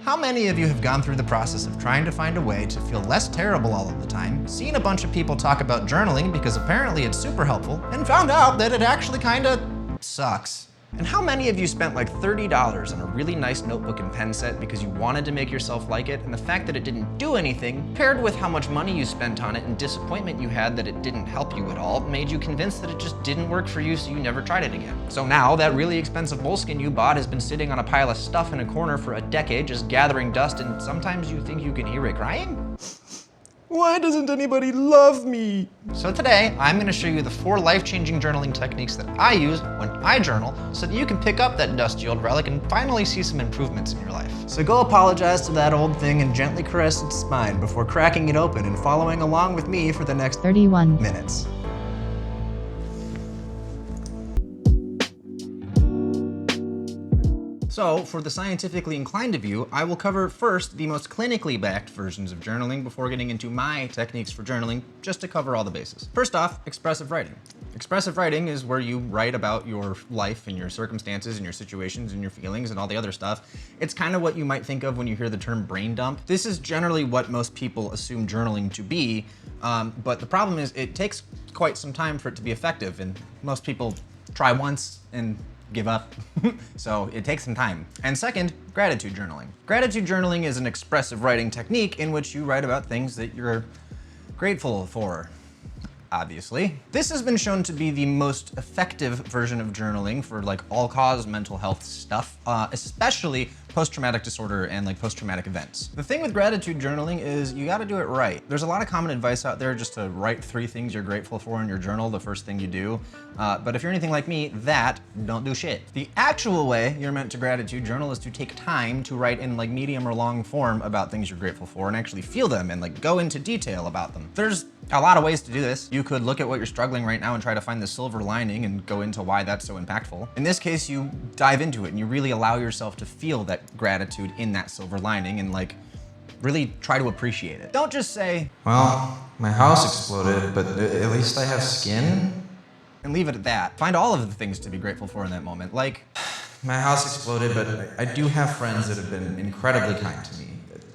How many of you have gone through the process of trying to find a way to feel less terrible all of the time, seen a bunch of people talk about journaling because apparently it's super helpful, and found out that it actually kinda sucks? And how many of you spent like $30 on a really nice notebook and pen set because you wanted to make yourself like it, and the fact that it didn't do anything, paired with how much money you spent on it and disappointment you had that it didn't help you at all, made you convinced that it just didn't work for you, so you never tried it again? So now that really expensive moleskin you bought has been sitting on a pile of stuff in a corner for a decade, just gathering dust, and sometimes you think you can hear it crying? Why doesn't anybody love me? So today, I'm gonna show you the 4 life-changing journaling techniques that I use when I journal so that you can pick up that dusty old relic and finally see some improvements in your life. So go apologize to that old thing and gently caress its spine before cracking it open and following along with me for the next 31 minutes. So, for the scientifically inclined of you, I will cover first the most clinically backed versions of journaling before getting into my techniques for journaling, just to cover all the bases. First off, expressive writing. Expressive writing is where you write about your life and your circumstances and your situations and your feelings and all the other stuff. It's kind of what you might think of when you hear the term brain dump. This is generally what most people assume journaling to be, but the problem is it takes quite some time for it to be effective, and most people try once and give up. So it takes some time. And second, gratitude journaling. Gratitude journaling is an expressive writing technique in which you write about things that you're grateful for, obviously. This has been shown to be the most effective version of journaling for like all-cause mental health stuff, especially post-traumatic disorder and like post-traumatic events. The thing with gratitude journaling is you gotta do it right. There's a lot of common advice out there just to write 3 things you're grateful for in your journal the first thing you do. But if you're anything like me, don't do shit. The actual way you're meant to gratitude journal is to take time to write in like medium or long form about things you're grateful for and actually feel them and like go into detail about them. There's a lot of ways to do this. You could look at what you're struggling right now and try to find the silver lining and go into why that's so impactful. In this case, you dive into it and you really allow yourself to feel that gratitude in that silver lining and like really try to appreciate it. Don't just say, well, my house exploded, but at least I have skin. And leave it at that. Find all of the things to be grateful for in that moment. Like, my house exploded, but I do have friends that have been incredibly kind to me.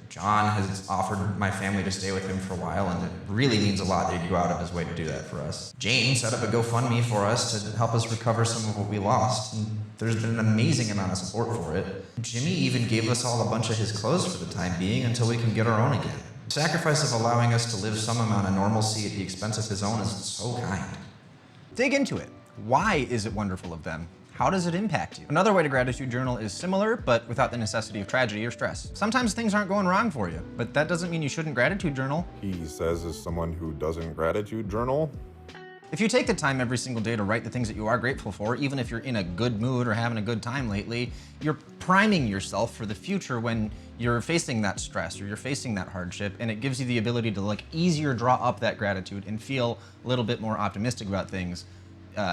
John has offered my family to stay with him for a while, and it really means a lot that he'd go out of his way to do that for us. Jane set up a GoFundMe for us to help us recover some of what we lost, and there's been an amazing amount of support for it. Jimmy even gave us all a bunch of his clothes for the time being until we can get our own again. The sacrifice of allowing us to live some amount of normalcy at the expense of his own is so kind. Dig into it. Why is it wonderful of them? How does it impact you? Another way to gratitude journal is similar, but without the necessity of tragedy or stress. Sometimes things aren't going wrong for you, but that doesn't mean you shouldn't gratitude journal. He says as someone who doesn't gratitude journal. If you take the time every single day to write the things that you are grateful for, even if you're in a good mood or having a good time lately, you're priming yourself for the future when you're facing that stress or you're facing that hardship, and it gives you the ability to like easier draw up that gratitude and feel a little bit more optimistic about things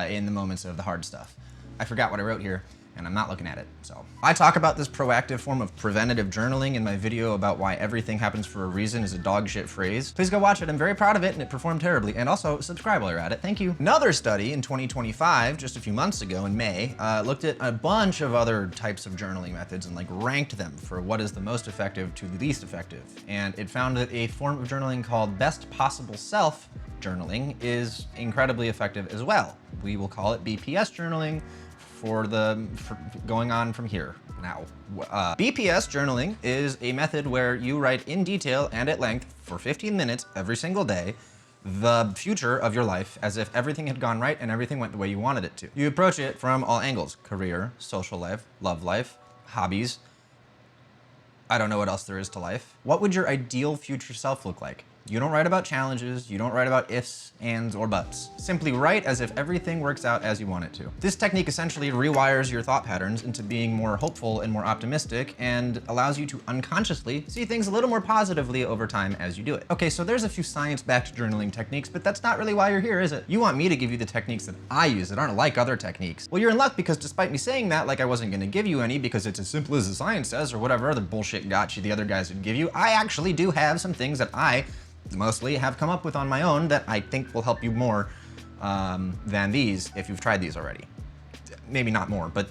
in the moments of the hard stuff. I forgot what I wrote here, and I'm not looking at it, so. I talk about this proactive form of preventative journaling in my video about why everything happens for a reason is a dog shit phrase. Please go watch it. I'm very proud of it, and it performed terribly. And also, subscribe while you're at it. Thank you. Another study in 2025, just a few months ago in May, looked at a bunch of other types of journaling methods and like ranked them for what is the most effective to the least effective. And it found that a form of journaling called best possible self journaling is incredibly effective as well. We will call it BPS journaling for going on from here now. BPS journaling is a method where you write in detail and at length for 15 minutes every single day the future of your life as if everything had gone right and everything went the way you wanted it to. You approach it from all angles: career, social life, love life, hobbies. I don't know what else there is to life. What would your ideal future self look like? You don't write about challenges, you don't write about ifs, ands, or buts. Simply write as if everything works out as you want it to. This technique essentially rewires your thought patterns into being more hopeful and more optimistic, and allows you to unconsciously see things a little more positively over time as you do it. Okay, so there's a few science-backed journaling techniques, but that's not really why you're here, is it? You want me to give you the techniques that I use that aren't like other techniques. Well, you're in luck, because despite me saying that, like I wasn't gonna give you any because it's as simple as the science says, or whatever other bullshit gotcha the other guys would give you, I actually do have some things that I mostly have come up with on my own that I think will help you more than these if you've tried these already. Maybe not more, but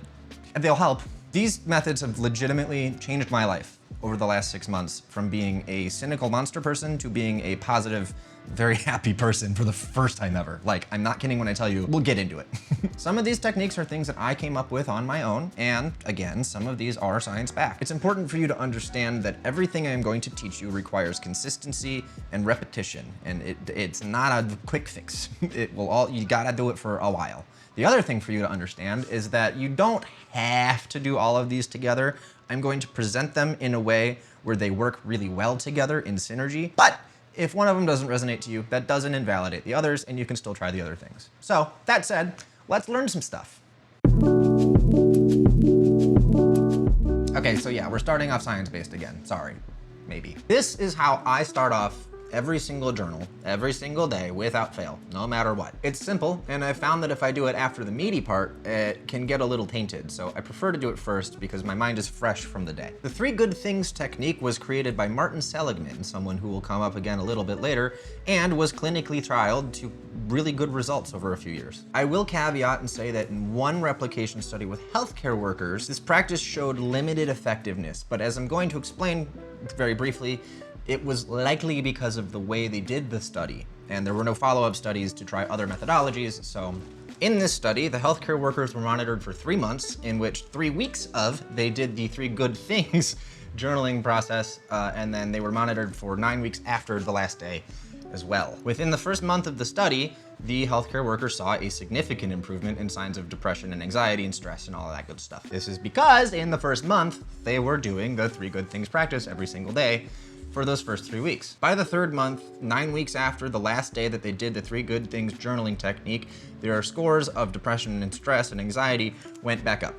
they'll help. These methods have legitimately changed my life over the last 6 months, from being a cynical monster person to being a positive, very happy person for the first time ever. Like, I'm not kidding when I tell you, we'll get into it. Some of these techniques are things that I came up with on my own, and again, some of these are science-backed. It's important for you to understand that everything I am going to teach you requires consistency and repetition, and it's not a quick fix. You gotta do it for a while. The other thing for you to understand is that you don't have to do all of these together. I'm going to present them in a way where they work really well together in synergy, but if one of them doesn't resonate to you, that doesn't invalidate the others, and you can still try the other things. So, that said, let's learn some stuff. Okay, so yeah, we're starting off science-based again. Sorry, maybe. This is how I start off every single journal, every single day, without fail, no matter what. It's simple, and I found that if I do it after the meaty part, it can get a little tainted, so I prefer to do it first because my mind is fresh from the day. The 3 good things technique was created by Martin Seligman, someone who will come up again a little bit later, and was clinically trialed to really good results over a few years. I will caveat and say that in one replication study with healthcare workers, this practice showed limited effectiveness, but as I'm going to explain very briefly, it was likely because of the way they did the study, and there were no follow-up studies to try other methodologies. So in this study, the healthcare workers were monitored for 3 months, in which 3 weeks of they did the 3 good things journaling process, and then they were monitored for 9 weeks after the last day as well. Within the first month of the study, the healthcare workers saw a significant improvement in signs of depression and anxiety and stress and all of that good stuff. This is because in the first month, they were doing the 3 good things practice every single day for those first 3 weeks. By the 3rd month, 9 weeks after the last day that they did the 3 good things journaling technique, their scores of depression and stress and anxiety went back up.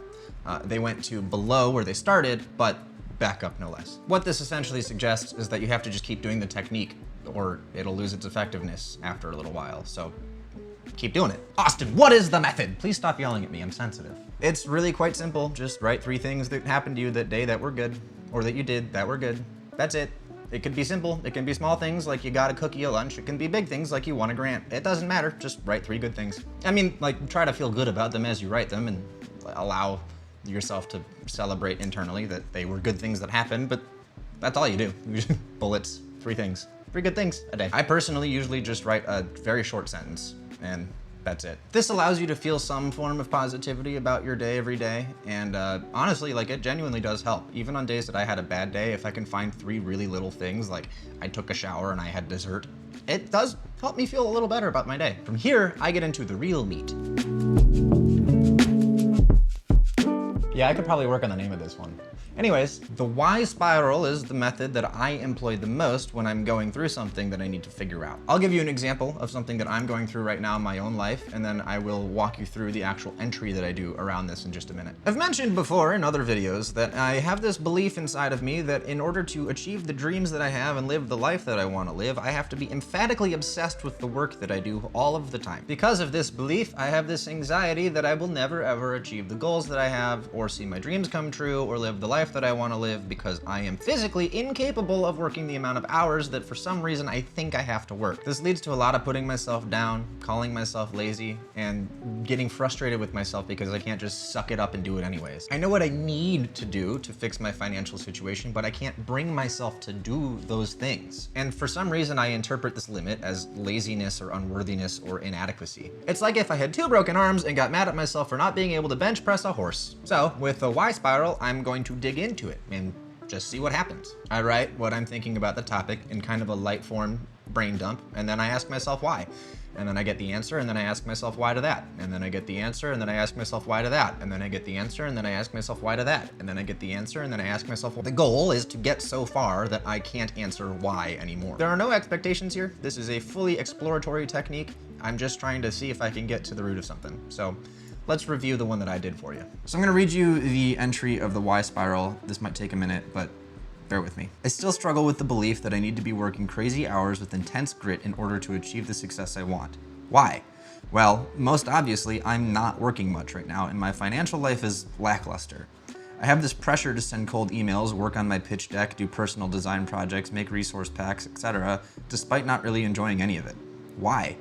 They went to below where they started, but back up no less. What this essentially suggests is that you have to just keep doing the technique or it'll lose its effectiveness after a little while. So keep doing it. Austin, what is the method? Please stop yelling at me, I'm sensitive. It's really quite simple. Just write 3 things that happened to you that day that were good, or that you did that were good. That's it. It could be simple. It can be small things like you got a cookie at lunch. It can be big things like you won a grant. It doesn't matter. Just write 3 good things. I mean, like, try to feel good about them as you write them and allow yourself to celebrate internally that they were good things that happened, but that's all you do. Bullets, 3 things. 3 good things a day. I personally usually just write a very short sentence, and that's it. This allows you to feel some form of positivity about your day every day, and honestly, like, it genuinely does help. Even on days that I had a bad day, if I can find 3 really little things, like I took a shower and I had dessert, it does help me feel a little better about my day. From here, I get into the real meat. Yeah, I could probably work on the name of this one. Anyways, the why spiral is the method that I employ the most when I'm going through something that I need to figure out. I'll give you an example of something that I'm going through right now in my own life, and then I will walk you through the actual entry that I do around this in just a minute. I've mentioned before in other videos that I have this belief inside of me that in order to achieve the dreams that I have and live the life that I want to live, I have to be emphatically obsessed with the work that I do all of the time. Because of this belief, I have this anxiety that I will never ever achieve the goals that I have, or see my dreams come true, or live the life that I want to live, because I am physically incapable of working the amount of hours that for some reason I think I have to work. This leads to a lot of putting myself down, calling myself lazy, and getting frustrated with myself because I can't just suck it up and do it anyways. I know what I need to do to fix my financial situation, but I can't bring myself to do those things. And for some reason I interpret this limit as laziness or unworthiness or inadequacy. It's like if I had 2 broken arms and got mad at myself for not being able to bench press a horse. So with the why spiral, I'm going to dig into it and just see what happens. I write what I'm thinking about the topic in kind of a light form brain dump, and then I ask myself why. And then I get the answer, and then I ask myself why to that. And then I get the answer, and then I ask myself why to that. And then I get the answer, and then I ask myself why to that. And then I get the answer, and then I ask myself, well, the goal is to get so far that I can't answer why anymore. There are no expectations here. This is a fully exploratory technique. I'm just trying to see if I can get to the root of something. So let's review the one that I did for you. So I'm gonna read you the entry of the why spiral. This might take a minute, but bear with me. I still struggle with the belief that I need to be working crazy hours with intense grit in order to achieve the success I want. Why? Well, most obviously, I'm not working much right now, and my financial life is lackluster. I have this pressure to send cold emails, work on my pitch deck, do personal design projects, make resource packs, etc., despite not really enjoying any of it. Why?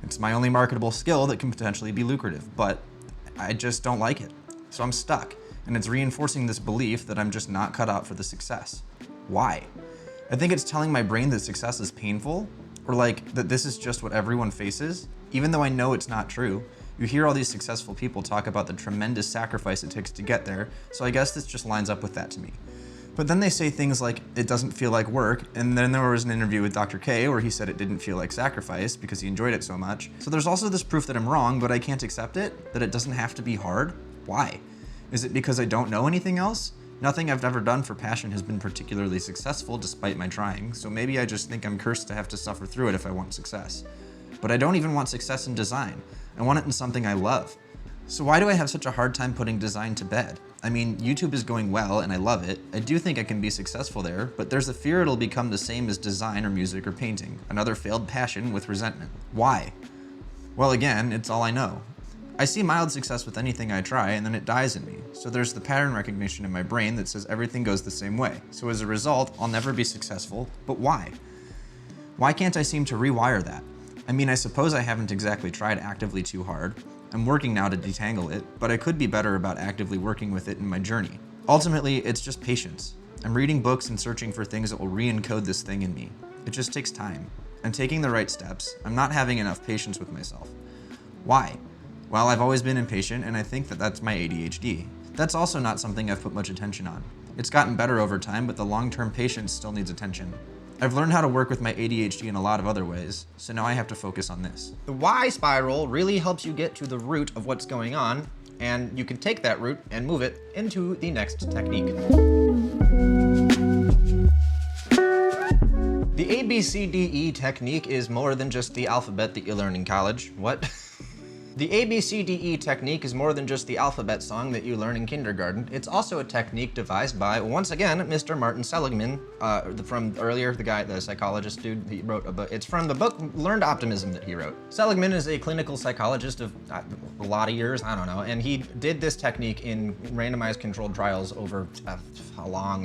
It's my only marketable skill that can potentially be lucrative, but I just don't like it. So I'm stuck, and it's reinforcing this belief that I'm just not cut out for the success. Why? I think it's telling my brain that success is painful, or like that this is just what everyone faces, even though I know it's not true. You hear all these successful people talk about the tremendous sacrifice it takes to get there, so I guess this just lines up with that to me. But then they say things like, it doesn't feel like work, and then there was an interview with Dr. K where he said it didn't feel like sacrifice because he enjoyed it so much. So there's also this proof that I'm wrong, but I can't accept it, that it doesn't have to be hard. Why? Is it because I don't know anything else? Nothing I've ever done for passion has been particularly successful despite my trying, so maybe I just think I'm cursed to have to suffer through it if I want success. But I don't even want success in design. I want it in something I love. So why do I have such a hard time putting design to bed? I mean, YouTube is going well and I love it. I do think I can be successful there, but there's a fear it'll become the same as design or music or painting. Another failed passion with resentment. Why? Well, again, it's all I know. I see mild success with anything I try and then it dies in me. So there's the pattern recognition in my brain that says everything goes the same way. So as a result, I'll never be successful, but why? Why can't I seem to rewire that? I mean, I suppose I haven't exactly tried actively too hard. I'm working now to detangle it, but I could be better about actively working with it in my journey. Ultimately, it's just patience. I'm reading books and searching for things that will re-encode this thing in me. It just takes time. I'm taking the right steps. I'm not having enough patience with myself. Why? Well, I've always been impatient, and I think that that's my ADHD. That's also not something I've put much attention on. It's gotten better over time, but the long-term patience still needs attention. I've learned how to work with my ADHD in a lot of other ways, so now I have to focus on this. The why spiral really helps you get to the root of what's going on, and you can take that root and move it into the next technique. The ABCDE technique is more than just the alphabet that you learn in college. What? The ABCDE technique is more than just the alphabet song that you learn in kindergarten. It's also a technique devised by, once again, Mr. Martin Seligman, from earlier, the psychologist dude. He wrote a book. It's from the book Learned Optimism that he wrote. Seligman is a clinical psychologist of a lot of years, I don't know, and he did this technique in randomized controlled trials over a long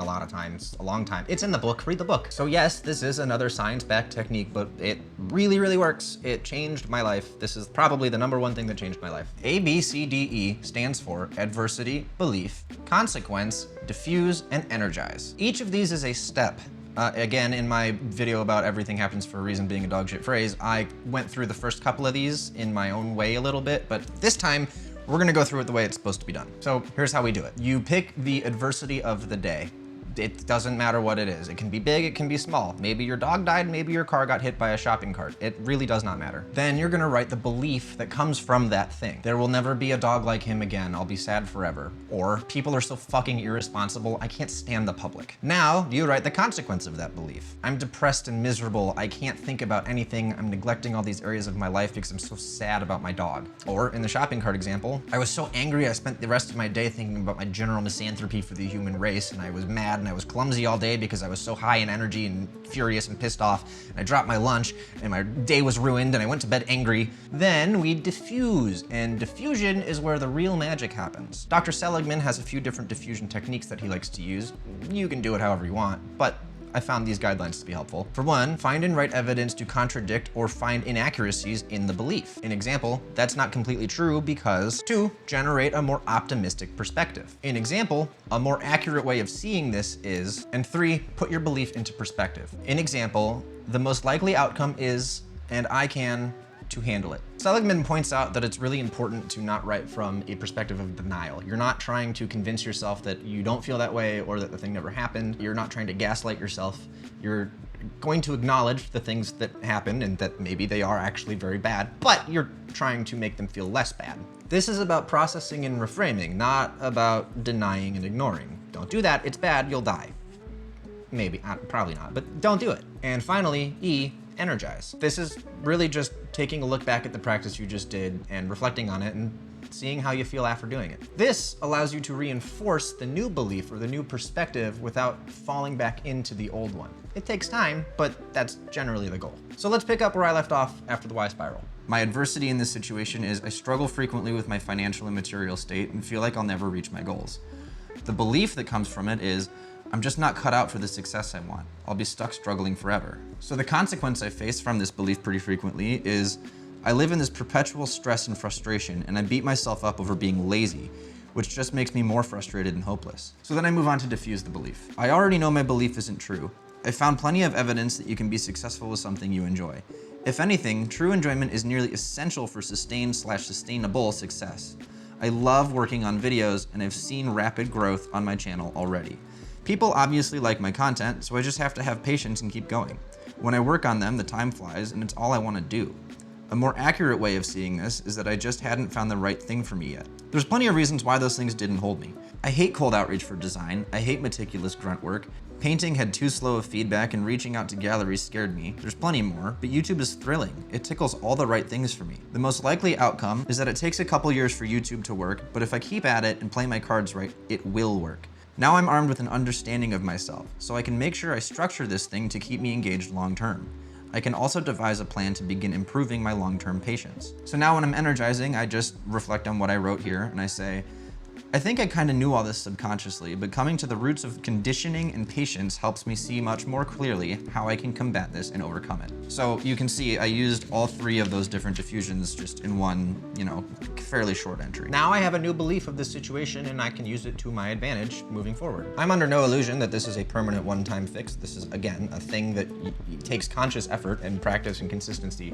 time. It's in the book, read the book. So yes, this is another science-backed technique, but it really, really works. It changed my life. This is probably the number one thing that changed my life. ABCDE stands for adversity, belief, consequence, diffuse, and energize. Each of these is a step. Again, in my video about everything happens for a reason being a dog shit phrase, I went through the first couple of these in my own way a little bit, but this time we're gonna go through it the way it's supposed to be done. So here's how we do it. You pick the adversity of the day. It doesn't matter what it is. It can be big, it can be small. Maybe your dog died, maybe your car got hit by a shopping cart. It really does not matter. Then you're gonna write the belief that comes from that thing. There will never be a dog like him again. I'll be sad forever. Or people are so fucking irresponsible, I can't stand the public. Now you write the consequence of that belief. I'm depressed and miserable. I can't think about anything. I'm neglecting all these areas of my life because I'm so sad about my dog. Or in the shopping cart example, I was so angry I spent the rest of my day thinking about my general misanthropy for the human race, and I was mad and I was clumsy all day because I was so high in energy and furious and pissed off, and I dropped my lunch and my day was ruined and I went to bed angry. Then we diffuse, and diffusion is where the real magic happens. Dr. Seligman has a few different diffusion techniques that he likes to use. You can do it however you want, but I found these guidelines to be helpful. For one, find and write evidence to contradict or find inaccuracies in the belief. An example, that's not completely true because. 2, generate a more optimistic perspective. An example, a more accurate way of seeing this is. And 3, put your belief into perspective. An example, the most likely outcome is, and I can to handle it. Seligman points out that it's really important to not write from a perspective of denial. You're not trying to convince yourself that you don't feel that way or that the thing never happened. You're not trying to gaslight yourself. You're going to acknowledge the things that happened and that maybe they are actually very bad, but you're trying to make them feel less bad. This is about processing and reframing, not about denying and ignoring. Don't do that, it's bad, you'll die. Maybe, probably not, but don't do it. And finally, E, energize. This is really just taking a look back at the practice you just did and reflecting on it and seeing how you feel after doing it. This allows you to reinforce the new belief or the new perspective without falling back into the old one. It takes time, but that's generally the goal. So let's pick up where I left off after the why spiral. My adversity in this situation is I struggle frequently with my financial and material state and feel like I'll never reach my goals. The belief that comes from it is I'm just not cut out for the success I want. I'll be stuck struggling forever. So the consequence I face from this belief pretty frequently is I live in this perpetual stress and frustration, and I beat myself up over being lazy, which just makes me more frustrated and hopeless. So then I move on to diffuse the belief. I already know my belief isn't true. I found plenty of evidence that you can be successful with something you enjoy. If anything, true enjoyment is nearly essential for sustainable success. I love working on videos and I've seen rapid growth on my channel already. People obviously like my content, so I just have to have patience and keep going. When I work on them, the time flies and it's all I want to do. A more accurate way of seeing this is that I just hadn't found the right thing for me yet. There's plenty of reasons why those things didn't hold me. I hate cold outreach for design, I hate meticulous grunt work, painting had too slow of feedback, and reaching out to galleries scared me. There's plenty more, but YouTube is thrilling. It tickles all the right things for me. The most likely outcome is that it takes a couple years for YouTube to work, but if I keep at it and play my cards right, it will work. Now I'm armed with an understanding of myself, so I can make sure I structure this thing to keep me engaged long term. I can also devise a plan to begin improving my long-term patience. So now when I'm energizing, I just reflect on what I wrote here and I say, I think I kind of knew all this subconsciously, but coming to the roots of conditioning and patience helps me see much more clearly how I can combat this and overcome it. So you can see I used all three of those different diffusions just in one, fairly short entry. Now I have a new belief of this situation and I can use it to my advantage moving forward. I'm under no illusion that this is a permanent one-time fix. This is, again, a thing that takes conscious effort and practice and consistency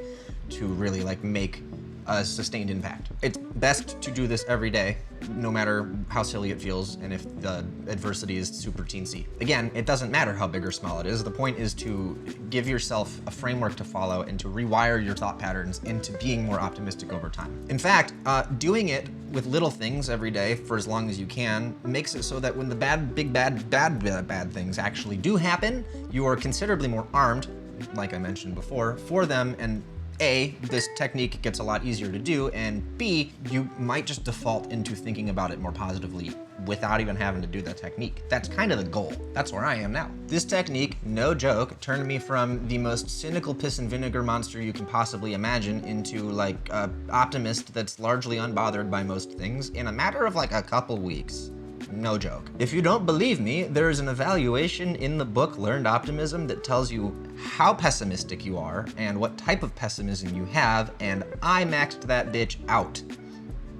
to really make a sustained impact. It's best to do this every day, no matter how silly it feels and if the adversity is super teensy. Again, it doesn't matter how big or small it is. The point is to give yourself a framework to follow and to rewire your thought patterns into being more optimistic over time. In fact, doing it with little things every day for as long as you can makes it so that when the big bad things actually do happen, you are considerably more armed, like I mentioned before, for them, and A, this technique gets a lot easier to do, and B, you might just default into thinking about it more positively without even having to do that technique. That's kind of the goal. That's where I am now. This technique, no joke, turned me from the most cynical piss and vinegar monster you can possibly imagine into a optimist that's largely unbothered by most things in a matter of a couple weeks. No joke. If you don't believe me, there is an evaluation in the book Learned Optimism that tells you how pessimistic you are and what type of pessimism you have, and I maxed that bitch out.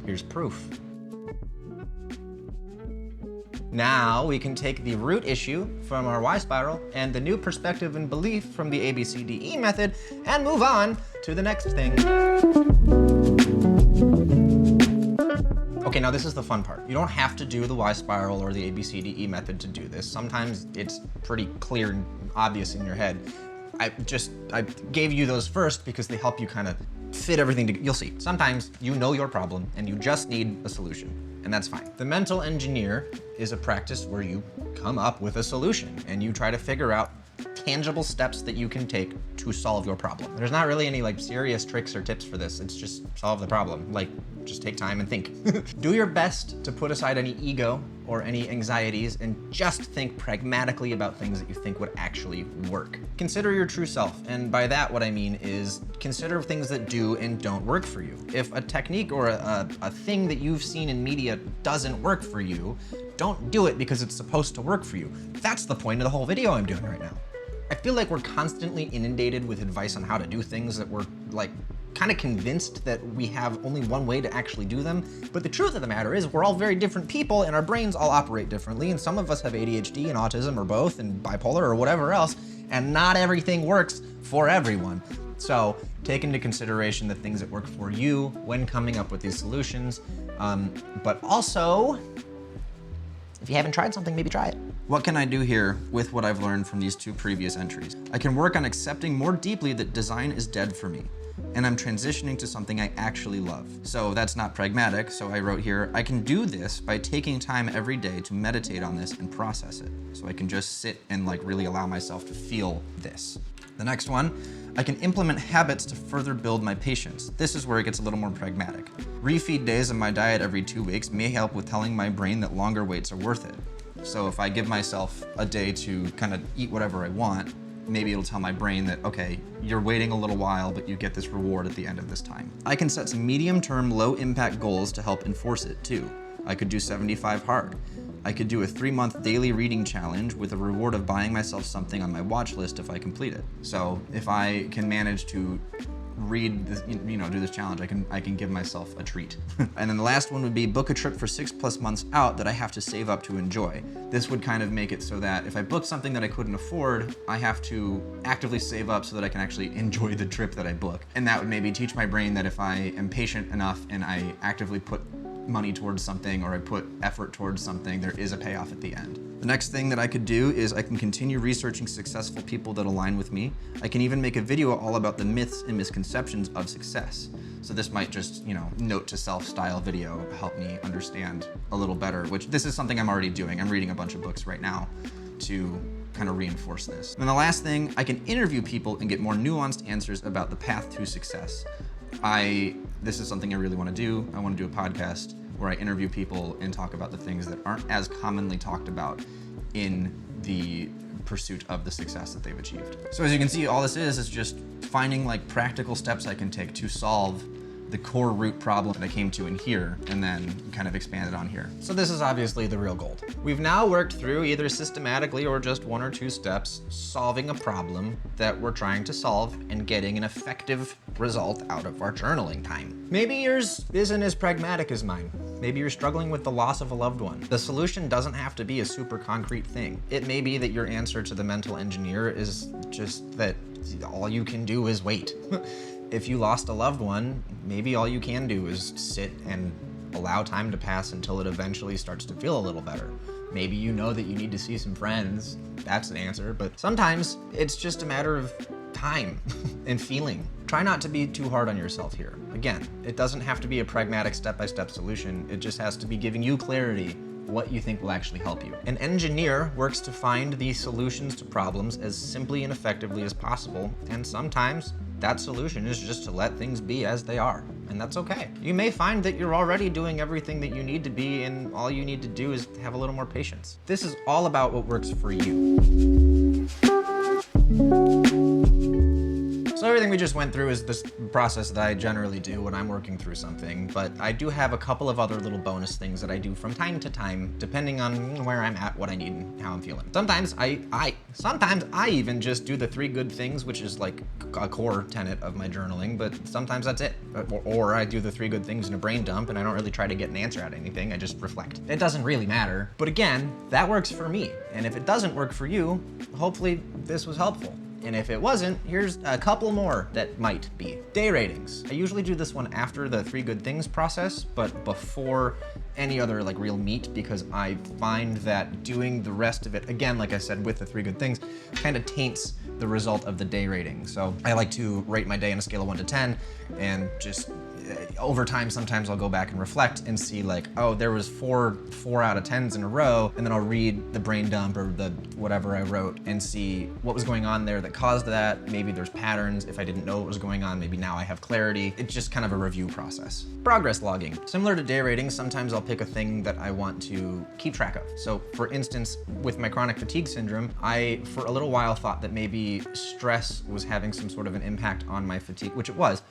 Here's proof. Now we can take the root issue from our Y spiral and the new perspective and belief from the ABCDE method and move on to the next thing. Okay, now this is the fun part. You don't have to do the Y spiral or the ABCDE method to do this. Sometimes it's pretty clear and obvious in your head. I gave you those first because they help you kind of fit everything together. You'll see. Sometimes you know your problem and you just need a solution, and that's fine. The mental engineer is a practice where you come up with a solution and you try to figure out tangible steps that you can take to solve your problem. There's not really any serious tricks or tips for this. It's just solve the problem. Just take time and think. Do your best to put aside any ego or any anxieties and just think pragmatically about things that you think would actually work. Consider your true self, and by that what I mean is consider things that do and don't work for you. If a technique or a thing that you've seen in media doesn't work for you, don't do it because it's supposed to work for you. That's the point of the whole video I'm doing right now. I feel like we're constantly inundated with advice on how to do things that we're kind of convinced that we have only one way to actually do them. But the truth of the matter is we're all very different people and our brains all operate differently. And some of us have ADHD and autism or both and bipolar or whatever else. And not everything works for everyone. So take into consideration the things that work for you when coming up with these solutions. But also, if you haven't tried something, maybe try it. What can I do here with what I've learned from these two previous entries? I can work on accepting more deeply that design is dead for me, and I'm transitioning to something I actually love. So that's not pragmatic, so I wrote here, I can do this by taking time every day to meditate on this and process it. So I can just sit and really allow myself to feel this. The next one, I can implement habits to further build my patience. This is where it gets a little more pragmatic. Refeed days of my diet every 2 weeks may help with telling my brain that longer waits are worth it. So if I give myself a day to kind of eat whatever I want, maybe it'll tell my brain that, okay, you're waiting a little while, but you get this reward at the end of this time. I can set some medium-term, low-impact goals to help enforce it too. I could do 75 hard. I could do a 3-month daily reading challenge with a reward of buying myself something on my watch list if I complete it. So if I can manage to read this, do this challenge, I can give myself a treat. And then the last one would be book a trip for 6+ months out that I have to save up to enjoy. This would kind of make it so that if I book something that I couldn't afford, I have to actively save up so that I can actually enjoy the trip that I book. And that would maybe teach my brain that if I am patient enough and I actively put money towards something or I put effort towards something, there is a payoff at the end. The next thing that I could do is I can continue researching successful people that align with me. I can even make a video all about the myths and misconceptions of success. So this might just, note to self style video help me understand a little better, which this is something I'm already doing. I'm reading a bunch of books right now to kind of reinforce this. And the last thing, I can interview people and get more nuanced answers about the path to success. This is something I really want to do. I want to do a podcast where I interview people and talk about the things that aren't as commonly talked about in the pursuit of the success that they've achieved. So as you can see, all this is just finding like practical steps I can take to solve the core root problem that I came to in here and then kind of expanded on here. So this is obviously the real gold. We've now worked through either systematically or just 1 or 2 steps solving a problem that we're trying to solve and getting an effective result out of our journaling time. Maybe yours isn't as pragmatic as mine. Maybe you're struggling with the loss of a loved one. The solution doesn't have to be a super concrete thing. It may be that your answer to the mental engineer is just that all you can do is wait. If you lost a loved one, maybe all you can do is sit and allow time to pass until it eventually starts to feel a little better. Maybe you know that you need to see some friends. That's an answer, but sometimes it's just a matter of time and feeling. Try not to be too hard on yourself here. Again, it doesn't have to be a pragmatic step-by-step solution. It just has to be giving you clarity what you think will actually help you. An engineer works to find the solutions to problems as simply and effectively as possible, and sometimes that solution is just to let things be as they are, and that's okay. You may find that you're already doing everything that you need to be, and all you need to do is have a little more patience. This is all about what works for you. So everything we just went through is this process that I generally do when I'm working through something, but I do have a couple of other little bonus things that I do from time to time, depending on where I'm at, what I need, and how I'm feeling. Sometimes I even just do the 3 good things, which is like a core tenet of my journaling, but sometimes that's it. Or I do the 3 good things in a brain dump and I don't really try to get an answer out of anything, I just reflect. It doesn't really matter, but again, that works for me. And if it doesn't work for you, hopefully this was helpful. And if it wasn't, here's a couple more that might be. Day ratings. I usually do this one after the 3 good things process, but before any other like real meat, because I find that doing the rest of it, again, like I said, with the 3 good things, kind of taints the result of the day rating. So I like to rate my day on a scale of 1 to 10 and just over time, sometimes I'll go back and reflect and see like, oh, there was 4 out of 10s in a row, and then I'll read the brain dump or the whatever I wrote and see what was going on there that caused that. Maybe there's patterns. If I didn't know what was going on, maybe now I have clarity. It's just kind of a review process. Progress logging. Similar to day ratings, sometimes I'll pick a thing that I want to keep track of. So for instance, with my chronic fatigue syndrome, I, for a little while, thought that maybe stress was having some sort of an impact on my fatigue, which it was,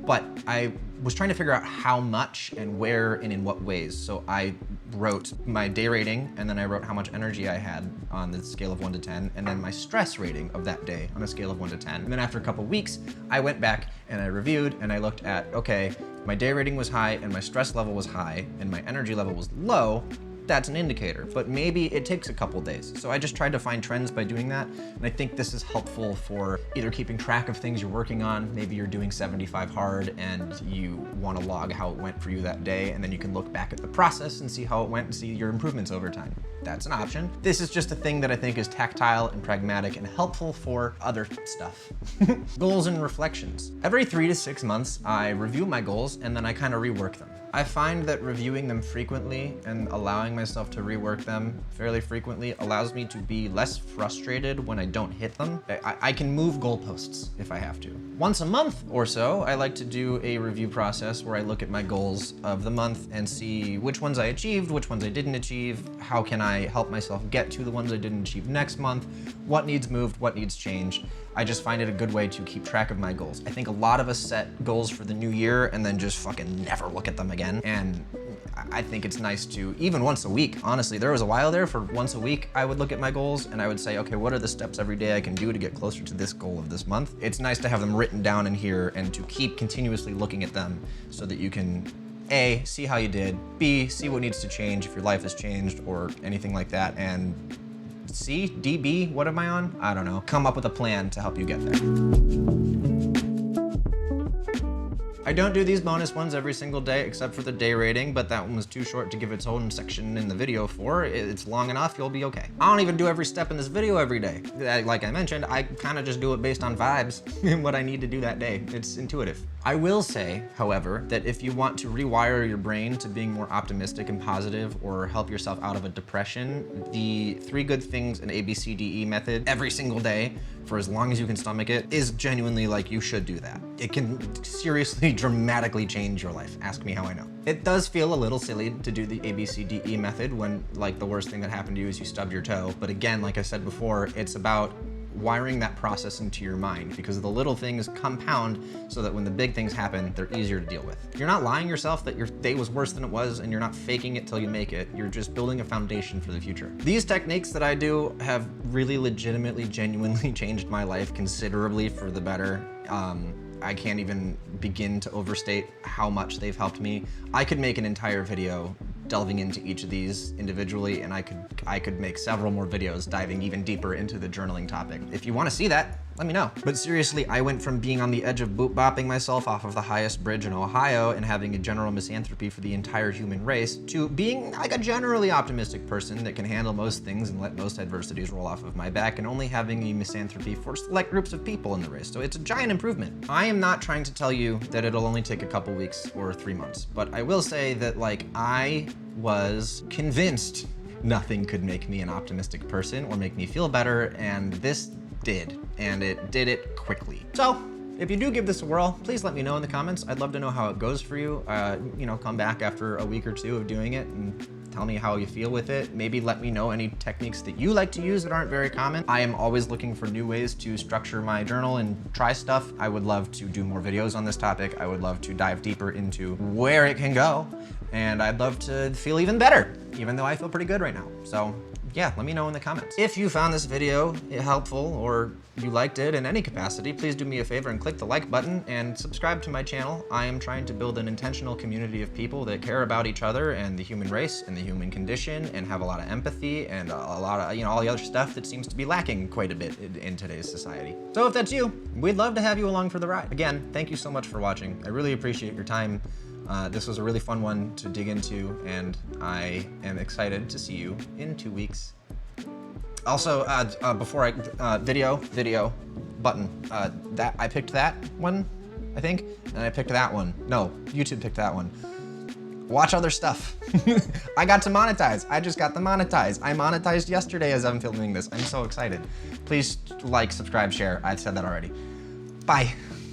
but I was trying to figure out how much and where and in what ways. So I wrote my day rating, and then I wrote how much energy I had on the scale of 1 to 10, and then my stress rating of that day on a scale of 1 to 10. And then after a couple weeks, I went back and I reviewed and I looked at, okay, my day rating was high and my stress level was high and my energy level was low. That's an indicator, but maybe it takes a couple days. So I just tried to find trends by doing that. And I think this is helpful for either keeping track of things you're working on. Maybe you're doing 75 hard and you want to log how it went for you that day. And then you can look back at the process and see how it went and see your improvements over time. That's an option. This is just a thing that I think is tactile and pragmatic and helpful for other stuff. Goals and reflections. Every 3 to 6 months, I review my goals and then I kind of rework them. I find that reviewing them frequently and allowing myself to rework them fairly frequently allows me to be less frustrated when I don't hit them. I can move goalposts if I have to. Once a month or so, I like to do a review process where I look at my goals of the month and see which ones I achieved, which ones I didn't achieve, how can I help myself get to the ones I didn't achieve next month, what needs moved, what needs changed. I just find it a good way to keep track of my goals. I think a lot of us set goals for the new year and then just fucking never look at them again. again. And I think it's nice to, even once a week, honestly, there was a while there for once a week, I would look at my goals and I would say, okay, what are the steps every day I can do to get closer to this goal of this month? It's nice to have them written down in here and to keep continuously looking at them so that you can A, see how you did, B, see what needs to change if your life has changed or anything like that, and C, DB, what am I on? I don't know. Come up with a plan to help you get there. I don't do these bonus ones every single day except for the day rating, but that one was too short to give its own section in the video for. It's long enough, you'll be okay. I don't even do every step in this video every day. Like I mentioned, I kind of just do it based on vibes and what I need to do that day. It's intuitive. I will say, however, that if you want to rewire your brain to being more optimistic and positive or help yourself out of a depression, the 3 good things in ABCDE method every single day for as long as you can stomach it is genuinely like you should do that. It can seriously dramatically change your life. Ask me how I know. It does feel a little silly to do the ABCDE method when like the worst thing that happened to you is you stubbed your toe. But again, like I said before, it's about wiring that process into your mind because the little things compound so that when the big things happen, they're easier to deal with. You're not lying yourself that your day was worse than it was and you're not faking it till you make it. You're just building a foundation for the future. These techniques that I do have really legitimately, genuinely changed my life considerably for the better. I can't even begin to overstate how much they've helped me. I could make an entire video delving into each of these individually, and I could make several more videos diving even deeper into the journaling topic. If you want to see that, let me know. But seriously, I went from being on the edge of boot-bopping myself off of the highest bridge in Ohio and having a general misanthropy for the entire human race to being like a generally optimistic person that can handle most things and let most adversities roll off of my back and only having a misanthropy for select groups of people in the race. So it's a giant improvement. I am not trying to tell you that it'll only take a couple weeks or 3 months, but I will say that like I was convinced nothing could make me an optimistic person or make me feel better, and this did, and it did it quickly. So if you do give this a whirl, please let me know in the comments. I'd love to know how it goes for you. You know, come back after a week or 2 of doing it and tell me how you feel with it. Maybe let me know any techniques that you like to use that aren't very common. I am always looking for new ways to structure my journal and try stuff. I would love to do more videos on this topic. I would love to dive deeper into where it can go. And I'd love to feel even better, even though I feel pretty good right now. So yeah, let me know in the comments. If you found this video helpful or you liked it in any capacity, please do me a favor and click the like button and subscribe to my channel. I am trying to build an intentional community of people that care about each other and the human race and the human condition and have a lot of empathy and a lot of, you know, all the other stuff that seems to be lacking quite a bit in today's society. So if that's you, we'd love to have you along for the ride. Again, thank you so much for watching. I really appreciate your time. This was a really fun one to dig into, and I am excited to see you in 2 weeks. Also, before I, video button, that I picked that one, I think, and I picked that one. No, YouTube picked that one. Watch other stuff. I got to monetize. I just got to monetize. I monetized yesterday as I'm filming this. I'm so excited. Please like, subscribe, share. I said that already. Bye.